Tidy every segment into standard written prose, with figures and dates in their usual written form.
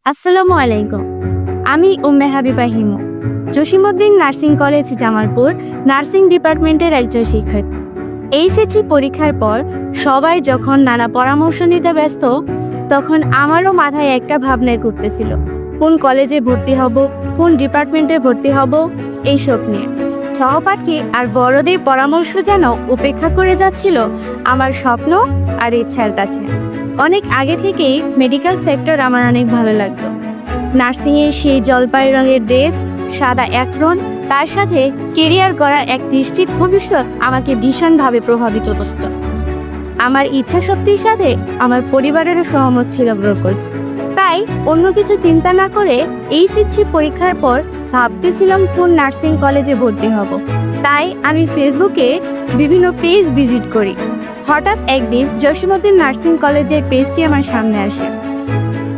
আসসালামু আলাইকুম। আমি Umme Habiba Himu. Jasimuddin nursing college Jamalpur nursing ডিপার্টমেন্টের একজন শিক্ষার্থী। এইচএসসি পরীক্ষার পর সবাই যখন নানা পরামর্শ নিতে ব্যস্ত, তখন আমারও মাথায় একটা ভাবনা ঘুরতেছিল, কোন কলেজে ভর্তি হব, কোন ডিপার্টমেন্টে ভর্তি হব, এইসব নিয়ে। সহপাঠী আর বড়দের পরামর্শ যেন উপেক্ষা করে যাচ্ছিল আমার স্বপ্ন আর ইচ্ছার কাছে। অনেক আগে থেকেই মেডিকেল সেক্টর আমার অনেক ভালো লাগতো। নার্সিংয়ের সেই জলপাই রঙের ড্রেস, সাদা অ্যাপ্রন, তার সাথে কেরিয়ার গড়ার এক নিশ্চিত ভবিষ্যৎ আমাকে ভীষণভাবে প্রভাবিত করত। আমার ইচ্ছা শক্তির সাথে আমার পরিবারেরও সহমত ছিল ব্রকল। তাই অন্য কিছু চিন্তা না করে এইচএসসি পরীক্ষার পর ভাবতেছিলাম কোন নার্সিং কলেজে ভর্তি হব। তাই আমি ফেসবুকে বিভিন্ন পেজ ভিজিট করি। হঠাৎ একদিন জসিমউদ্দিন নার্সিং কলেজের পেজটি আমার সামনে আসে।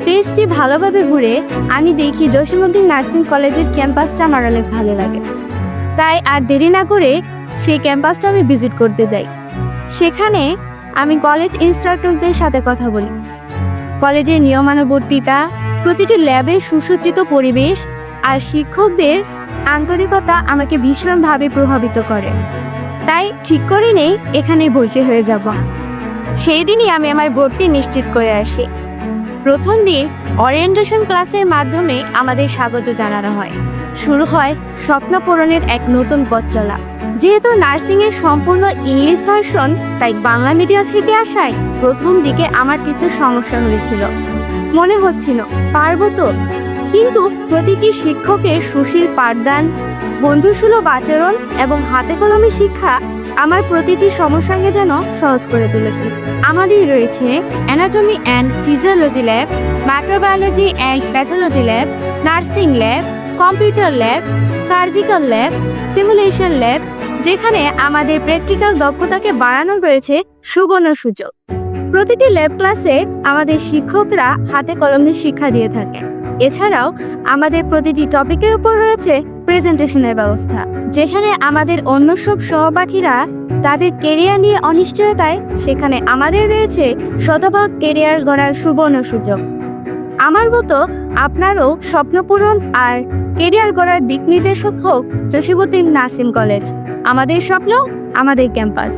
পেজটি ভালোভাবে ঘুরে আমি দেখি জসিমউদ্দিন নার্সিং কলেজের ক্যাম্পাসটা আমার অনেক ভালো লাগে। তাই আর দেরি না করে সেই ক্যাম্পাসটা আমি ভিজিট করতে যাই। সেখানে আমি কলেজ ইনস্ট্রাক্টরদের সাথে কথা বলি। কলেজের নিয়মানুবর্তিতা, প্রতিটি ল্যাবে সুসজ্জিত পরিবেশ আর শিক্ষকদের আন্তরিকতা আমাকে ভীষণভাবে প্রভাবিত করে। তাই ঠিক করে নেই এখানেই ভর্তি হয়ে যাব। সেই দিনই আমি আমার ভর্তি নিশ্চিত করে আসি। প্রথম দিন ওরিয়েন্টেশন ক্লাসের মাধ্যমে আমাদের স্বাগত জানানো হয়। শুরু হয় স্বপ্ন পূরণের এক নতুন পথ চলা। যেহেতু নার্সিংয়ের সম্পূর্ণ ইংলিশ ভার্সন, তাই বাংলা মিডিয়াম থেকে আসায় প্রথম দিকে আমার কিছু সমস্যা হয়েছিল। মনে হচ্ছিল পারবো তো, কিন্তু প্রতিটি শিক্ষকের সুশীল পাঠদান, বন্ধুসুলভ আচরণ এবং হাতে কলমে শিক্ষা আমার প্রতিটি সমস্যাকে যেন সহজ করে তুলেছে। আমাদের রয়েছে anatomy and physiology lab, microbiology and pathology lab, nursing lab, computer lab, surgical lab, simulation lab, যেখানে আমাদের প্র্যাকটিক্যাল দক্ষতাকে বাড়ানো রয়েছে সুবর্ণ সুযোগ। প্রতিটি ল্যাব ক্লাসে আমাদের শিক্ষকরা হাতে কলমে শিক্ষা দিয়ে থাকে। এছাড়াও আমাদের প্রতিটি টপিকের উপর রয়েছে প্রেজেন্টেশনের ব্যবস্থা, যেখানে আমাদের অন্য সব সহপাঠীরা তাদের কেরিয়ার নিয়ে অনিশ্চয়তায়, সেখানে আমাদের রয়েছে শতভাগ কেরিয়ার গড়ার সুবর্ণ সুযোগ। আমার মতো আপনারও স্বপ্ন পূরণ আর কেরিয়ার গড়ার দিক নির্দেশক হোক জসিমউদ্দিন নার্সিং কলেজ। আমাদের স্বপ্ন, আমাদের ক্যাম্পাস।